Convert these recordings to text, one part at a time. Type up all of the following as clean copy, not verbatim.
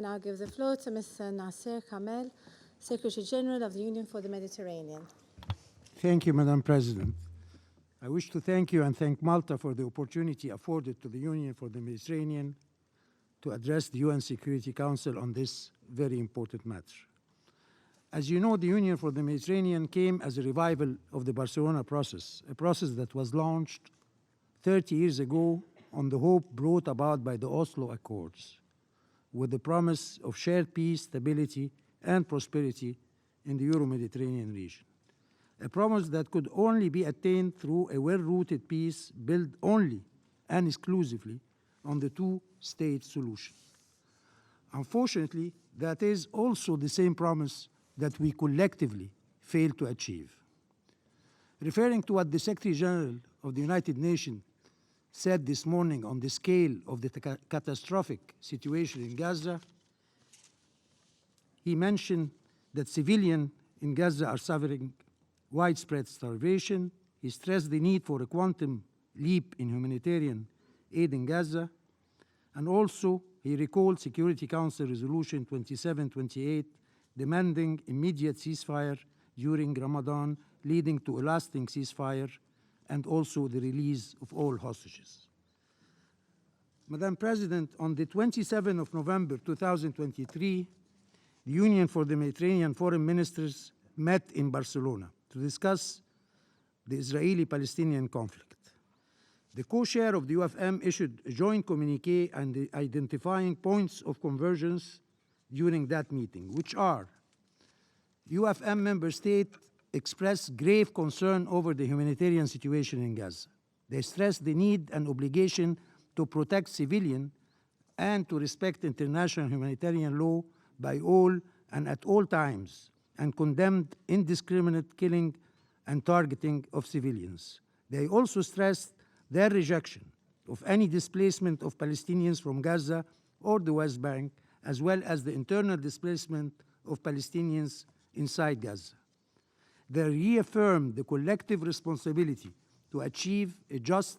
I now give the floor to Mr. Nasser Kamel, Secretary General of the Union for the Mediterranean. Thank you, Madam President. I wish to thank you and thank Malta for the opportunity afforded to the Union for the Mediterranean to address the UN Security Council on this very important matter. As you know, the Union for the Mediterranean came as a revival of the Barcelona process, a process that was launched 30 years ago on the hope brought about by the Oslo Accords, with the promise of shared peace, stability, and prosperity in the Euro-Mediterranean region. A promise that could only be attained through a well-rooted peace built only and exclusively on the two-state solution. Unfortunately, that is also the same promise that we collectively failed to achieve. Referring to what the Secretary General of the United Nations said this morning on the scale of the catastrophic situation in Gaza, he mentioned that civilians in Gaza are suffering widespread starvation. He stressed the need for a quantum leap in humanitarian aid in Gaza, and also he recalled Security Council Resolution 2728 demanding immediate ceasefire during Ramadan, leading to a lasting ceasefire and also the release of all hostages. Madam President, on the 27th of November 2023, the Union for the Mediterranean foreign ministers met in Barcelona to discuss the Israeli-Palestinian conflict. The co-chair of the UFM issued a joint communiqué and identifying points of convergence during that meeting, which are: UFM member states expressed grave concern over the humanitarian situation in Gaza. They stressed the need and obligation to protect civilians and to respect international humanitarian law by all and at all times, and condemned indiscriminate killing and targeting of civilians. They also stressed their rejection of any displacement of Palestinians from Gaza or the West Bank, as well as the internal displacement of Palestinians inside Gaza. They reaffirmed the collective responsibility to achieve a just,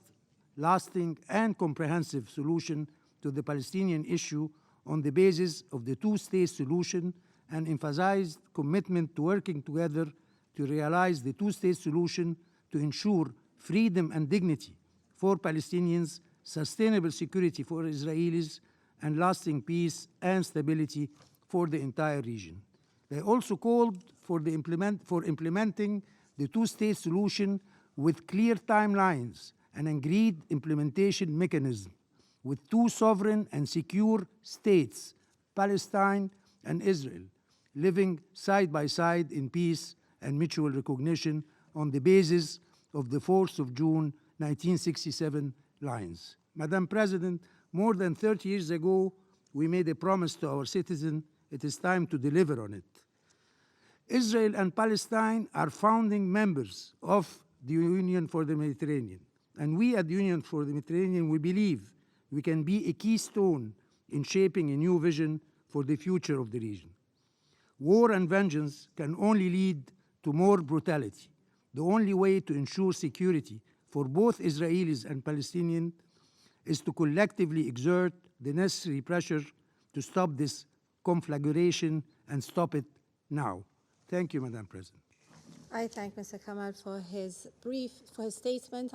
lasting, and comprehensive solution to the Palestinian issue on the basis of the two-state solution, and emphasized commitment to working together to realize the two-state solution to ensure freedom and dignity for Palestinians, sustainable security for Israelis, and lasting peace and stability for the entire region. They also called for implementing the two-state solution with clear timelines and agreed implementation mechanism with two sovereign and secure states, Palestine and Israel, living side by side in peace and mutual recognition on the basis of the 4th of June 1967 lines. Madam President, more than 30 years ago, we made a promise to our citizens. It is time to deliver on it. Israel and Palestine are founding members of the Union for the Mediterranean. And we at the Union for the Mediterranean, we believe we can be a keystone in shaping a new vision for the future of the region. War and vengeance can only lead to more brutality. The only way to ensure security for both Israelis and Palestinians is to collectively exert the necessary pressure to stop this conflagration and stop it now. Thank you, Madam President. I thank Mr. Kamel for his statement.